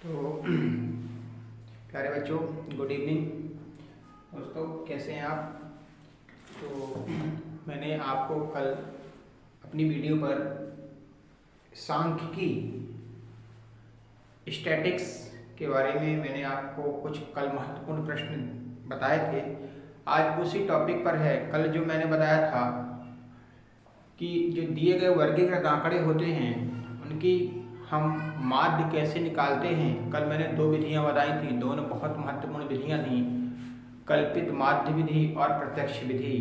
तो प्यारे बच्चों, गुड इवनिंग। दोस्तों, कैसे हैं आप? तो मैंने आपको कल अपनी वीडियो पर सांख्यिकी स्टैटिक्स के बारे में मैंने आपको कुछ कल महत्वपूर्ण प्रश्न बताए थे। आज उसी टॉपिक पर है। कल जो मैंने बताया था कि जो दिए गए वर्गीकृत आंकड़े होते हैं उनकी हम माध्य कैसे निकालते हैं। कल मैंने दो विधियां बताई थी, दोनों बहुत महत्वपूर्ण विधियां थी, कल्पित माध्य विधि और प्रत्यक्ष विधि।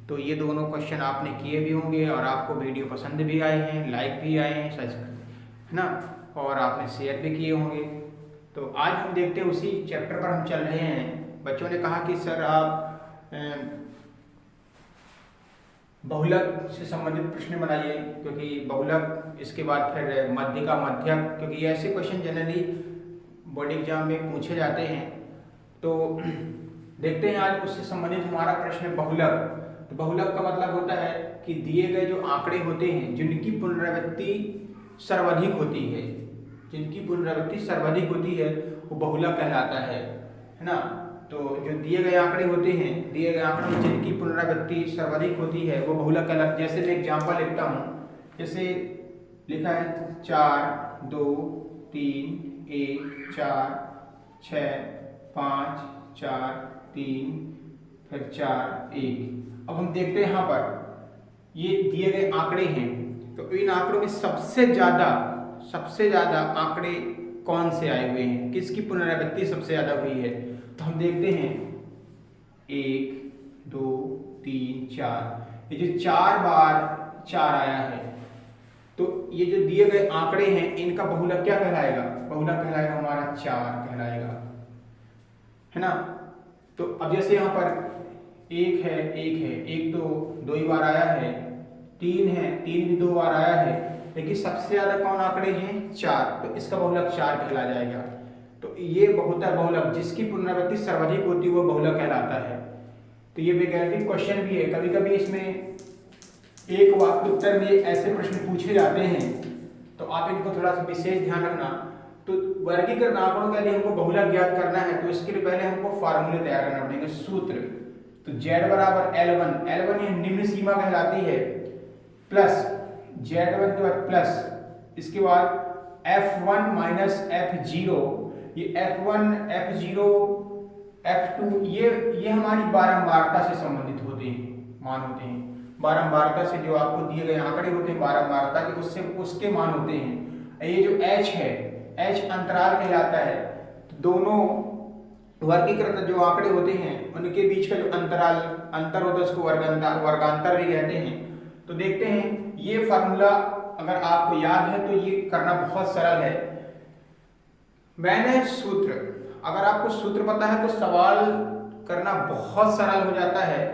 तो ये दोनों क्वेश्चन आपने किए भी होंगे और आपको वीडियो पसंद भी आए हैं, लाइक भी आए हैं, सच है ना, और आपने शेयर भी किए होंगे। तो आज हम देखते हैं उसी चैप्टर पर हम चल रहे हैं। बच्चों ने कहा कि सर आप बहुलक से संबंधित प्रश्न बनाइए, क्योंकि बहुलक इसके बाद फिर मध्य का मध्यक, क्योंकि ये ऐसे क्वेश्चन जनरली बोर्ड एग्जाम में पूछे जाते हैं। तो देखते हैं आज उससे संबंधित हमारा प्रश्न बहुलक। तो बहुलक का मतलब होता है कि दिए गए जो आंकड़े होते हैं जिनकी पुनरावृत्ति सर्वाधिक होती है, जिनकी पुनरावृत्ति सर्वाधिक होती है वो बहुलक कहलाता है ना। तो जो दिए गए आंकड़े होते हैं, दिए गए आंकड़ों में जिनकी पुनरावृत्ति सर्वाधिक होती है वो बहुलक कहलाता है। जैसे मैं एग्जाम्पल लिखता हूँ, जैसे लिखा है 4 2 3 1 4 6 5 4 3 फिर 4 1। अब हम देखते हैं यहाँ पर ये दिए गए आंकड़े हैं, तो इन आंकड़ों में सबसे ज्यादा आंकड़े कौन से आए हुए हैं, किसकी पुनरावृत्ति सबसे ज्यादा हुई है। तो हम देखते हैं 1 2 3 4, ये जो 4 बार 4 आया है, तो ये जो दिए गए आंकड़े हैं इनका बहुलक क्या कहलाएगा? बहुलक कहलाएगा हमारा 4 कहलाएगा, है ना। तो अब जैसे यहाँ पर 1 है, 1 तो 2 ही बार आया है, 3 है, 3 भी 2 बार आया है, लेकिन सबसे ज्यादा कौन आंकड़े हैं? 4, तो इसका बहुलक 4 कहला जाएगा। तो ये होता है बहुलक, जिसकी पुनरावृत्ति सर्वाधिक होती है वो बहुलक कहलाता है। तो ये वैकल्पिक क्वेश्चन भी है, कभी कभी इसमें एक वाक्य उत्तर में ऐसे प्रश्न पूछे जाते हैं, तो आप इनको थोड़ा सा विशेष ध्यान रखना। तो वर्गीकृत आंकड़ों के लिए हमको बहुलक ज्ञात करना है, तो इसके लिए पहले हमको फार्मूले तैयार करना पड़ेगा, सूत्र। तो z बराबर L1 ये निम्न सीमा कहलाती है, प्लस Z1 के बाद प्लस इसके बाद F1 माइनस F0, ये F1 F0 F2 ये हमारी बारंबारता से संबंधित होते हैं, मान होते हैं। बारंबारता से जो आपको दिए गए आंकड़े होते हैं बारंबारता के, उससे उसके मान होते हैं। ये जो H है, H अंतराल कहलाता है। तो दोनों वर्गीकृत जो आंकड़े होते हैं उनके बीच का जो अंतर होता है उसको वर्गांतर भी कहते हैं। तो देखते हैं ये फार्मूला अगर आपको याद है तो ये करना बहुत सरल है। मैंने सूत्र, अगर आपको सूत्र पता है तो सवाल करना बहुत सरल हो जाता है,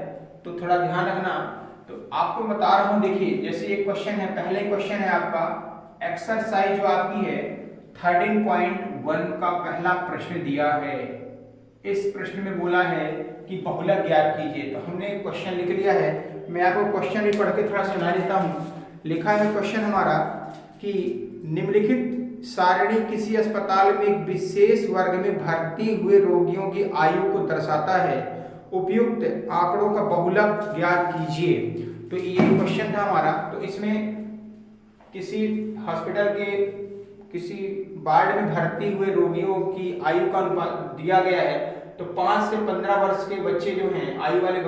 तो थोड़ा ध्यान रखना। तो आपको बता रहा हूं, देखिए जैसे एक क्वेश्चन है, पहले क्वेश्चन है आपका एक्सरसाइज जो आपकी है 13.1 का पहला प्रश्न दिया है। इस प्रश्न में बोला है कि बहुलक ज्ञात कीजिए। तो हमने क्वेश्चन लिख लिया है, मैं आपको क्वेश्चन भी पढ़ के थोड़ा सुना देता हूँ। लिखा है क्वेश्चन हमारा कि निम्नलिखित सारणी किसी अस्पताल में एक विशेष वर्ग में भर्ती हुए रोगियों की आयु को दर्शाता है, उपयुक्त आंकड़ों का बहुलक ज्ञात कीजिए। तो ये क्वेश्चन था हमारा। तो इसमें किसी हॉस्पिटल के किसी वार्ड में भर्ती हुए रोगियों की आयु का अनुपात दिया गया है। तो 5 से 15 वर्ष के बच्चे जो हैं, आयु वाले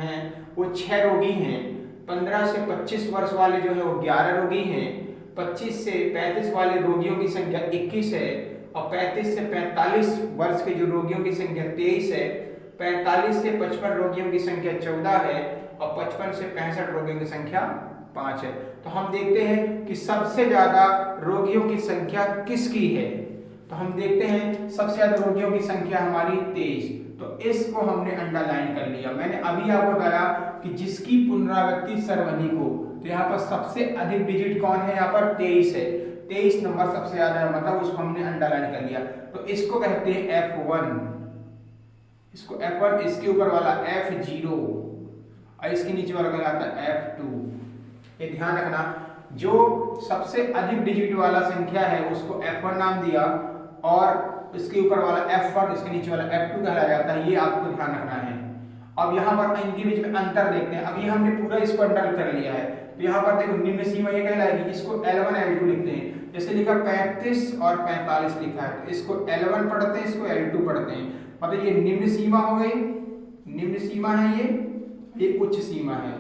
हैं वो 6 रोगी हैं, 15 से 25 वर्ष वाले जो है वो 11 रोगी हैं, 25 से 35 वाले रोगियों की संख्या 21 है, और 35 से 45 वर्ष के जो रोगियों की संख्या 23 है, 45 से 55 रोगियों की संख्या 14 है, और 55 से 65 रोगियों की संख्या 5 है। तो हम देखते हैं कि सबसे ज्यादा रोगियों की संख्या किसकी है। तो हम देखते हैं सबसे ज्यादा रोगियों की संख्या हमारी 23। तो इसको हमने अंडरलाइन कर लिया। मैंने अभी आपको बताया कि जिसकी पुनरावृत्ति सर्वाधिक हो, तो यहाँ पर सबसे अधिक डिजिट कौन है? यहाँ पर 23 है, 23 नंबर सबसे ज्यादा है, मतलब उसको हमने अंडरलाइन कर लिया। तो इसको कहते हैं F1, इसको F1, इसके ऊपर वाला F0 और इसके नीचे वाला कहलाता है F2। ये ध्यान रखना, जो सबसे अधिक डिजिट वाला संख्या है उसको F1 नाम दिया, और इसके ऊपर वाला F1 इसके नीचे वाला F2 कहलाया जाता है, ये आपको ध्यान रखना है। अब यहाँ पर इनके बीच में अंतर देखते हैं। अब ये हमने पूरा इसको अंडर कर लिया है, तो यहाँ पर देखो निम्न सीमा ये कहलाएगी, इसको L1 L2 लिखते हैं। जैसे लिखा 35 और 45 लिखा है, तो इसको L1 पढ़ते हैं, इसको L2 पढ़ते हैं। मतलब ये निम्न सीमा हो गई, निम्न सीमा है ये उच्च सीमा है,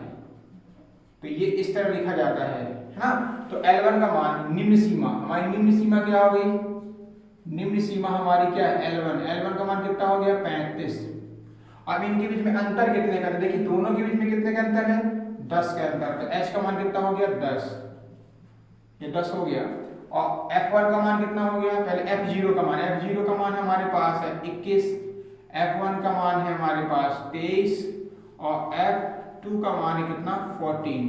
तो ये इस तरह लिखा जाता है ना। तो L1 का मान निम्न सीमा, हमारी निम्न सीमा क्या हो गई, निम्न सीमा हमारी क्या है L1, L1 का मान कितना हो गया 35। अब इनके बीच में अंतर कितने का है, देखिए दोनों के बीच में कितने का अंतर है 10 का अंतर, तो H का मान कितना हो गया 10, ये 10 हो गया। और F1 का मान कितना हो गया, पहले F0 का मान, F0 का मान हमारे पास है 21, F1 का मान है हमारे पास 23 और F2 का मान है कितना 14।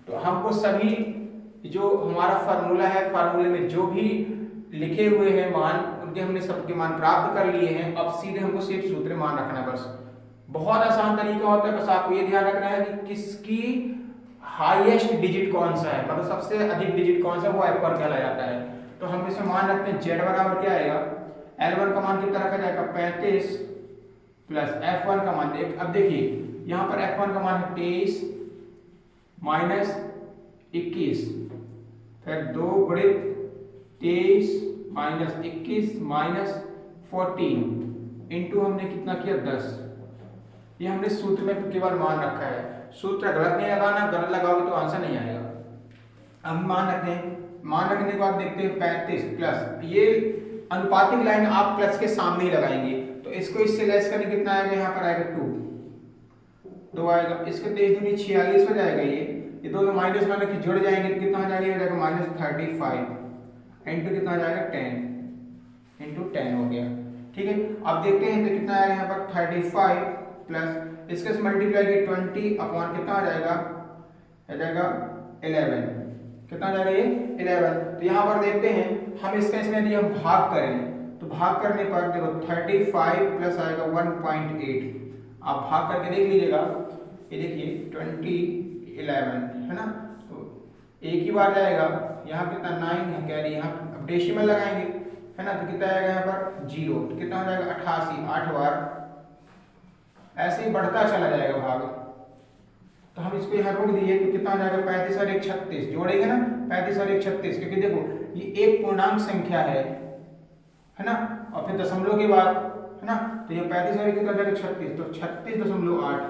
तो हमको सभी जो हमारा फार्मूला है, फार्मूले में जो भी लिखे हुए हैं मान, उनके हमने सबके मान प्राप्त कर लिए हैं। अब सीधे हमको सिर्फ सूत्र मान रखना है, बस बहुत आसान तरीका होता है। बस आपको ये ध्यान रखना है कि किसकी हाईएस्ट डिजिट कौन सा है, मतलब सबसे अधिक डिजिट कौन सा, वो F1 कहलाया जाता है। तो हम इसमें मान रखते हैं Z बराबर क्या आएगा, L1 का मान कितना रखा जाएगा 35 प्लस F1 का मान, अब देखिए यहाँ पर F1 का मान है 23 माइनस 21, फिर 2 गुणित 23 माइनस 21 माइनस 14 इंटू हमने कितना किया 10। ये हमने सूत्र में केवल मान रखा है, सूत्र गलत नहीं लगाना, गलत लगाओगे तो आंसर नहीं आएगा। अब मान रखते हैं, मान रखने के बाद देखते हैं 35 प्लस, ये अनुपातिक लाइन आप प्लस के सामने ही लगाएंगे, तो इसको इससे लेस करने कितना आएगा, यहाँ पर आएगा 2 आएगा, इसके 23 दूनी 46 हो जाएगा। ये दोनों माइनस मान के जुड़ जाएंगे तो कितना हो जाएगा माइनस 35 इंटू कितना हो जाएगा 10 इंटू 10 हो गया। ठीक है, अब देखते हैं तो कितना आएगा यहाँ पर 35 प्लस इसके से मल्टीप्लाई किया 20 अपॉन कितना आ जाएगा 11, कितना आ जाएगा ये 11। तो यहाँ पर देखते हैं हम इसका इसमें यदि हम भाग करें तो भाग करने पर देखो 35 प्लस आएगा 1.8, आप भाग करके देख लीजिएगा, ये देखिए 20 11 है ना, तो एक ही बार जाएगा, यहाँ कितना 9 है कह रही, यहाँ अब डेसिमल लगाएंगे है ना, तो कितना आएगा यहाँ पर 0, तो कितना हो जाएगा 88, 8 बार ऐसे ही बढ़ता चला जाएगा भाग। तो हम इसको यहाँ रोक दिए तो कितना हो जाएगा 35 और 1 36, जोड़ेंगे ना 35 और 1 36, क्योंकि देखो ये एक पूर्णांक संख्या है ना, और फिर दशमलव के बाद है ना, तो ये 35 और 1 कितना हो जाएगा 36, तो 36.8,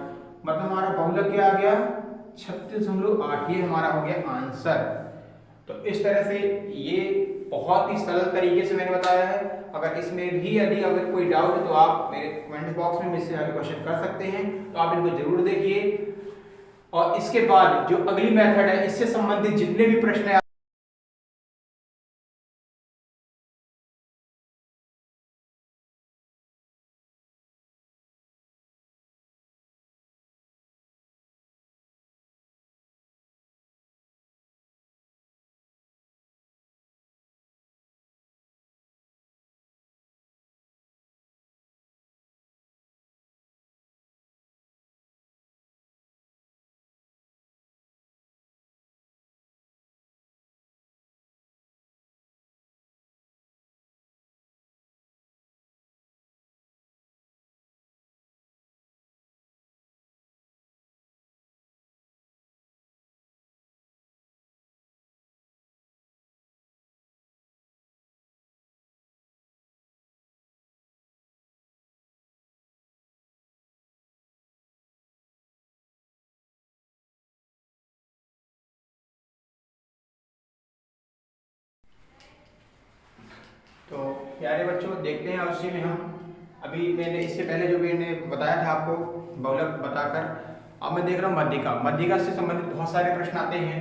मतलब हमारा बहुलक क्या आ गया 36.8, ये हमारा हो गया आंसर। तो इस तरह से ये बहुत ही सरल तरीके से मैंने बताया है। अगर इसमें भी यदि अगर कोई डाउट है तो आप मेरे कमेंट बॉक्स में मुझसे आगे क्वेश्चन कर सकते हैं, तो आप इनको जरूर देखिए। और इसके बाद जो अगली मेथड है, इससे संबंधित जितने भी प्रश्न है तो प्यारे बच्चों देखते हैं उसी में हम अभी मैंने इससे पहले जो मैंने बताया था आपको बहुलक बताकर, अब मैं देख रहा हूँ मध्यिका। मध्यिका से संबंधित बहुत सारे प्रश्न आते हैं,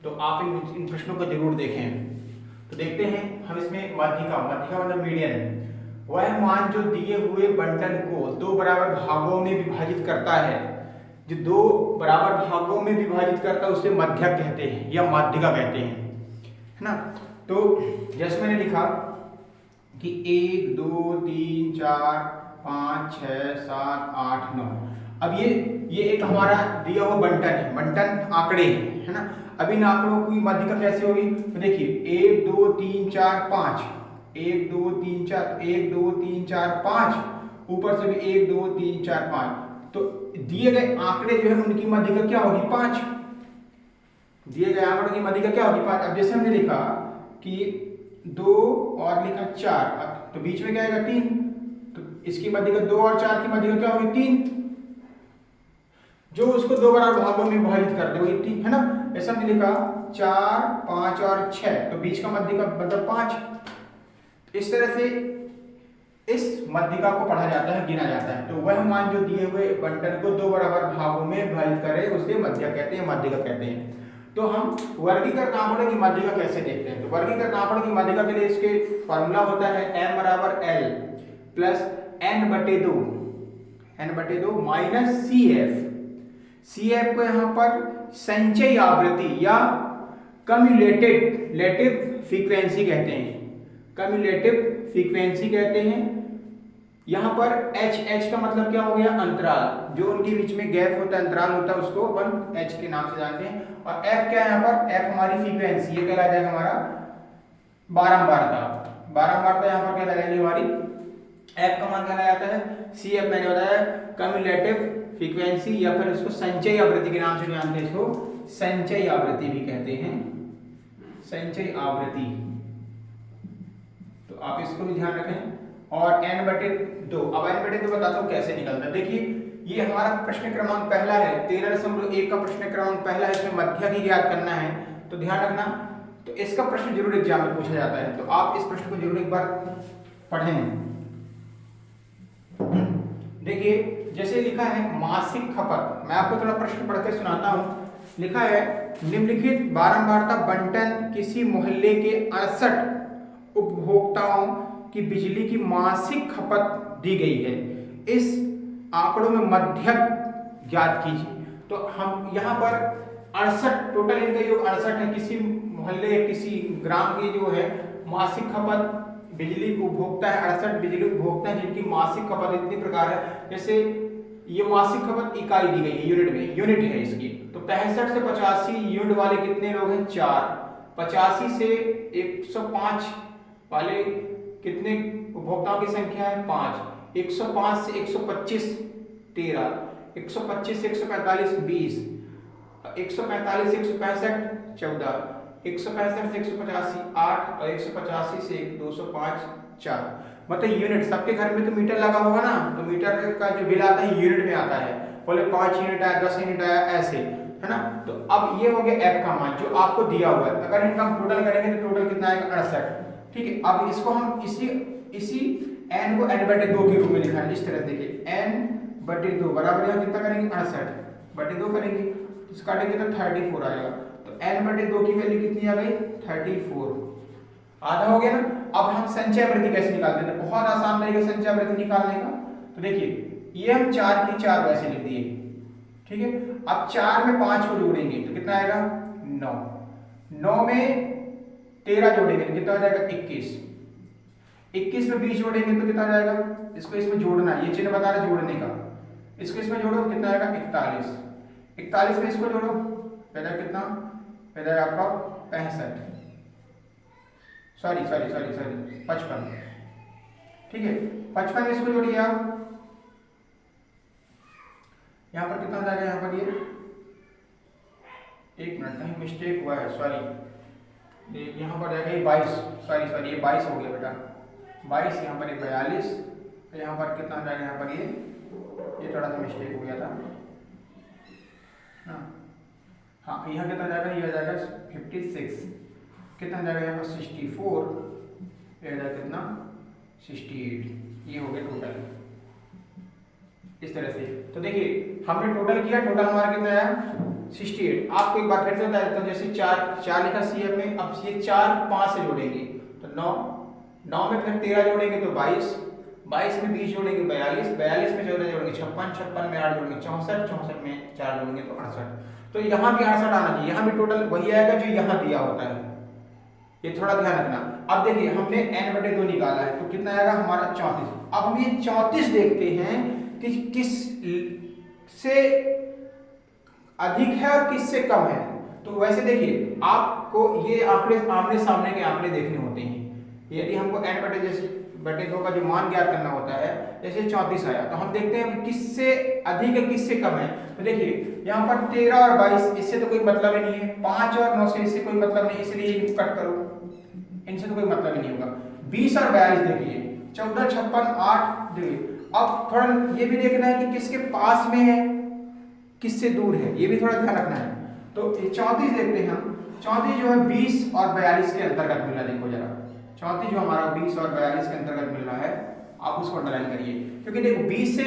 तो आप इन प्रश्नों को जरूर देखें। तो देखते हैं हम इसमें मध्यिका मतलब मीडियन, वह मान जो दिए हुए बंटन को 2 बराबर भागों में विभाजित करता है, जो 2 बराबर भागों में विभाजित करता है उसे मध्यक कहते हैं या माध्यिका कहते हैं, है ना। तो जैसे मैंने लिखा कि 1 2 3 4 5 6 7 8 9, अब ये एक हमारा दिया हुआ बंटन है, बंटन आंकड़े हैं, है ना। अब इन आंकड़ों की मध्यिका कैसे होगी, तो देखिए 1 2 3 4 5, 1 2 3 4, 1 2 3 4 5, ऊपर से भी 1 2 3 4 5। तो दिए गए आंकड़े जो है उनकी माध्यिका क्या होगी 5। दिए गए आंकड़ों की माध्यिका क्या होगी 5। अब जैसे हमने लिखा कि 2 और लिखा 4, तो बीच में क्या आएगा 3, तो इसकी माध्यिका 2 और 4 की माध्यिका क्या होगी 3। जो उसको दो बराबर भागों में विभाजित कर दे वही 3 है ना। ऐसा हमने लिखा 4 5 और 6, तो बीच का माध्यिका मतलब 5। इस तरह से इस माध्यिका को पढ़ा जाता है, गिना जाता है। तो वह मान जो दिए हुए बंटन को दो बराबर भागों में विभाजित करे उसे माध्यिका कहते हैं, माध्यिका कहते हैं। तो हम वर्गीकृत आंकड़ों की माध्यिका कैसे देखते हैं। तो वर्गीकृत आंकड़ों की माध्यिका के लिए इसके फॉर्मूला होता है m बराबर l plus n/2 minus CF को यहाँ पर संचयी आवृत्ति या कम्युलेटिव फ्रीक्वेंसी कहते हैं, कम्युलेटिव फ्रीक्वेंसी कहते हैं। यहाँ पर h का मतलब क्या हो गया अंतराल, जो उनके बीच में गैप होता है, अंतराल होता है, उसको अपन h के नाम से जानते हैं। और f क्या है यहाँ पर, f हमारी फ्रीक्वेंसी, ये कहला जाएगा हमारा बारंबारता यहाँ पर क्या लगाएंगे हमारी f का मान क्या जाता है CF, मैंने बताया कम्युलेटिव फ्रीक्वेंसी या फिर इसको संचयी आवृत्ति के नाम से जानते हैं, इसको संचयी आवृत्ति भी कहते हैं, संचयी आवृत्ति। तो आप इसको भी ध्यान रखें। और n/2, अब n/2 बताता हूँ कैसे निकलता है। देखिए ये हमारा प्रश्न क्रमांक पहला है, 13.1 का प्रश्न क्रमांक पहला है, इसमें मध्य की ज्ञात करना है, तो ध्यान रखना। तो इसका प्रश्न जरूर एग्जाम में पूछा जाता है, तो आप इस प्रश्न को जरूर एक बार पढ़ें। देखिए जैसे लिखा है मासिक खपत, मैं आपको थोड़ा प्रश्न पढ़ के सुनाता हूँ। लिखा है निम्नलिखित बारंबारता बंटन किसी मोहल्ले के 68 उपभोक्ताओं की बिजली की मासिक खपत दी गई है, इस आंकड़ों में मध्यक ज्ञात कीजिए। तो हम यहाँ पर 68, टोटल इनका योग 68 है। किसी मोहल्ले किसी ग्राम की जो है मासिक खपत बिजली उपभोक्ता है 68 बिजली उपभोक्ता है, जिनकी मासिक खपत इतनी प्रकार है। जैसे ये मासिक खपत इकाई दी गई है यूनिट में, यूनिट है इसकी। तो 65 से 85 यूनिट वाले कितने लोग हैं 4, 85 से 105 वाले कितने उपभोक्ताओं की संख्या है 5, 105 से 125 13, 125 से 145 20, 145 से 165 14, 165 से 185 8 और 185 से 205 4। मतलब यूनिट, सबके घर में तो मीटर लगा होगा ना, तो मीटर का जो बिल आता है यूनिट में आता है, बोले 5 यूनिट आया 10 यूनिट आया ऐसे, है ना। तो अब ये हो गया f का मान जो आपको दिया हुआ है। अगर इनका हम टोटल करेंगे तो टोटल कितना आएगा 68, ठीक है। अब इसको हम इसी n को n/2 के रूप में लिखा है, इस तरह देखिए n/2 बराबर यहाँ कितना करेंगे 68/2 करेंगे, तो काटेंगे तो 34 आएगा। तो n/2 की वैल्यू कितनी आ गई 34, आधा हो गया ना। अब हम संचय आवृत्ति कैसे निकालते हैं, बहुत आसान तरीके से संचय आवृत्ति निकालने का। तो देखिए ये हम 4 की 4 वैसे लिख दिए, ठीक है। अब 4 में 5 को जोड़ेंगे तो कितना आएगा 9, 9 में 13 जोड़ेंगे तो कितना हो जाएगा 21, 21 में 20 जोड़ेंगे तो कितना जाएगा, इसको इसमें जोड़ना, ये चिन्ह बता रहा है जोड़ने का, इसको इसमें जोड़ो कितना आएगा 41, 41 में इसको जोड़ो पैदा कितना पैदा आपका 65, सॉरी 55, ठीक है। 55 में इसको जोड़िए आप, यहाँ पर कितना जाएगा, यहाँ पर ये एक मिनट कहीं मिस्टेक हुआ है, सॉरी यहाँ पर जाएगा ये 22, सॉरी ये 22 हो गया बेटा 22, यहाँ पर ये 42, तो यहाँ पर कितना जाएगा, यहाँ पर ये थोड़ा सा मिस्टेक हो गया था ना। हाँ यहाँ कितना जाएगा, ये आ जाएगा 56, कितना जाएगा यहाँ पर 64, ये जाएगा कितना 68, ये हो गया टोटल इस तरह से। तो देखिए हमने टोटल किया, टोटल हमारा कितना आया 68। आपको एक बार फिर से बता देता हूँ, जैसे 4 लिखा CF में, अब ये 4 5 से जोड़ेंगे तो 9, 9 में फिर 13 जोड़ेंगे तो 22, 22 में 20 जोड़ेंगे 42, 42 में 14 जोड़ेंगे 56, 56 में 8 जोड़ेंगे 64, 64 में 4 जोड़ेंगे तो 68। तो यहाँ भी 68 आना चाहिए, यहाँ भी टोटल वही आएगा जो यहाँ दिया होता है, ये थोड़ा ध्यान रखना। अब देखिए हमने n/2 निकाला है तो कितना आएगा हमारा 34। अब हम ये 34 देखते हैं कि किस से अधिक है और किस से कम है। तो वैसे देखिए आपको ये आंकड़े आमने सामने के आंकड़े देखने होते हैं, यदि हमको n/2 का जो मान ज्ञात करना होता है, जैसे 34 आया, तो हम देखते हैं किससे अधिक है किससे कम है। तो देखिए यहाँ पर 13 और 22 इससे तो कोई मतलब ही नहीं है, 5 और 9 से इससे कोई मतलब नहीं, इसलिए इनको कट करो, इनसे तो कोई मतलब ही नहीं होगा। 20 और 42 देखिए, 14, 56, 8 देखिए। अब थोड़ा ये भी देखना है कि किसके पास में है किससे दूर है, ये भी थोड़ा ध्यान रखना है। तो 34 देखते हैं हम, 34 जो है 20 और 42 के अंतर्गत मिल रहा है। देखो जरा 34 जो हमारा 20 और 42 के अंतर्गत मिल रहा है, आप उसको अंडरलाइन करिए, क्योंकि देखो 20 से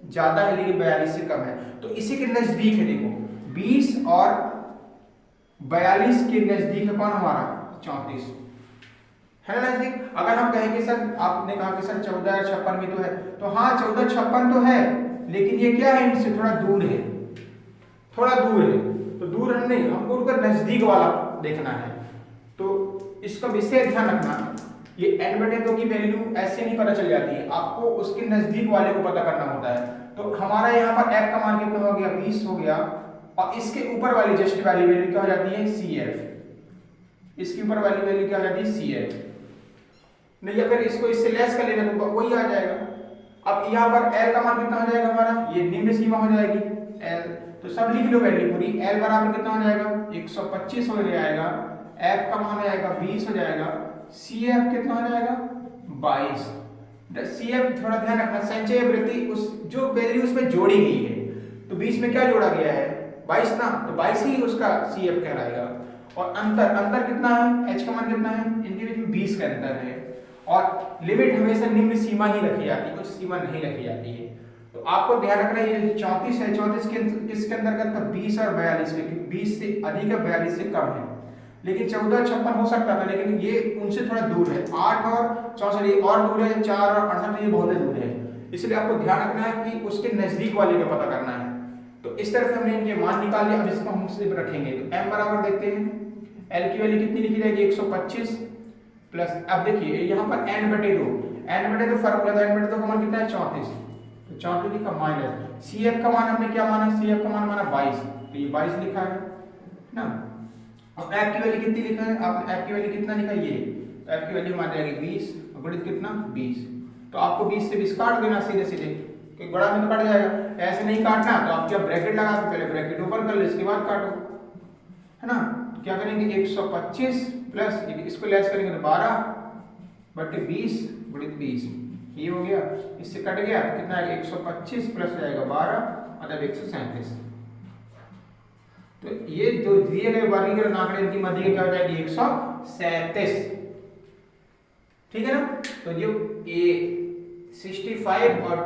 ज्यादा है लेकिन 42 से कम है, तो इसी के नजदीक है। देखो 20 और 42 के नजदीक है कौन हमारा 34 है ना नजदीक। अगर हम कहें कि सर आपने कहा कि सर 14 और 56 में तो है, तो हाँ 14, 56 तो है, लेकिन ये क्या है इनसे थोड़ा दूर है, थोड़ा दूर है। तो दूर है नहीं, हमको उनका नजदीक वाला देखना है। तो इसका विशेष ध्यान रखना, ये n/2 की वैल्यू ऐसे नहीं पता चल जाती है, आपको उसके नजदीक वाले को पता करना होता है। तो हमारा यहाँ पर f का मान कितना हो गया 20 हो गया, और इसके ऊपर वाली जस्ट वाली वैल्यू क्या हो जाती है CF, इसके ऊपर वाली वैल्यू क्या हो जाती है CF। नहीं अगर इसको इससे लेस कर लेना तो वही आ जाएगा। अब यहाँ पर L का मान कितना हो जाएगा हमारा, ये निम्न सीमा हो जाएगी L, तो सब लिख लो वैल्यू पूरी। L बराबर कितना हो जाएगा 125 हो जाएगा, F का मान हो जाएगा 20 हो जाएगा, CF कितना हो जाएगा 22। CF थोड़ा ध्यान रखना, संचय वृत्ति उस जो वैल्यू उसमें जोड़ी गई है, तो 20 में क्या जोड़ा गया है 22 ना, तो 22 ही उसका CF कहलाएगा। और अंतर कितना है, H का मान कितना है, इनके बीच में 20 का अंतर है। और लिमिट हमेशा निम्न सीमा ही रखी जाती है, कुछ सीमा नहीं रखी जाती है। तो आपको ध्यान रखना है, ये 34 है, 34 किसके अंतर्गत था 20 और 42 के, 20 से अधिक है 42 से कम है। लेकिन 14, 56 हो सकता था, लेकिन ये उनसे थोड़ा दूर है। 8 और 64 और दूर है, 4 और 68 ये बहुत दूर है, इसलिए आपको ध्यान रखना है कि उसके नजदीक वाले का पता करना है। तो इस तरह से हमने इनके मान निकाल लिया। अब इसको हम सिर्फ रखेंगे, तो m बराबर देखते हैं, L की वैल्यू कितनी लिखी जाएगी 125 प्लस, अब देखिए यहाँ पर n/2 फार्मूला था, n/2 का मान कितना है 34, तो 34 का माइनस CF का मान हमने क्या माना, CF का मान माना 22, तो ये 22 लिखा है ना। अब F की वैल्यू कितनी लिखा है, आपने F की वैल्यू कितना लिखा ये, तो F की वैल्यू मान जाएगी 20 और गुणित कितना 20, तो आपको 20 से 20 काट देना सीधे सीधे, क्योंकि बड़ा में तो कट जाएगा। ऐसे नहीं काटना, तो आप जब ब्रैकेट लगा के पहले ब्रैकेट ओपन कर लो, इसके बाद काटो, है ना। तो क्या करेंगे 125 प्लस इसको लेस करेंगे तो 12/20 गुणित 20, ये हो गया, इससे कट गया तो कितना है 125 प्लस हो जाएगा 12 मतलब 137। तो ये जो दिए गए वर्गीकरण आंकड़े इनकी मध्य क्या हो जाएगी 137, ठीक है ना। तो जो ये 65 और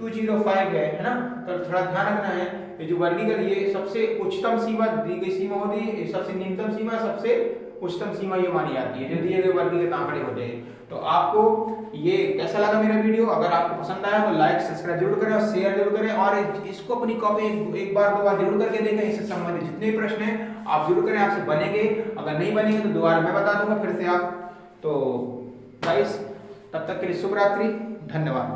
205 है ना, तो थोड़ा ध्यान रखना है ये जो वर्गीकरण, ये सबसे उच्चतम सीमा दी गई सीमा होती है, सबसे निम्नतम सीमा, सबसे उच्चतम सीमा ये मानी जाती है जो दिए गए वर्गीकरण आंकड़े होते हैं। तो आपको ये कैसा लगा मेरा वीडियो, अगर आपको पसंद आया तो लाइक सब्सक्राइब जरूर करें और शेयर जरूर करें, और इसको अपनी कॉपी एक बार 2 बार जरूर करके देखें। इससे संबंधित जितने प्रश्न हैं आप जरूर करें, आपसे बनेंगे, अगर नहीं बनेंगे तो दोबारा मैं बता दूंगा फिर से आप। तो गाइस तब तक के लिए शुभ रात्रि, धन्यवाद।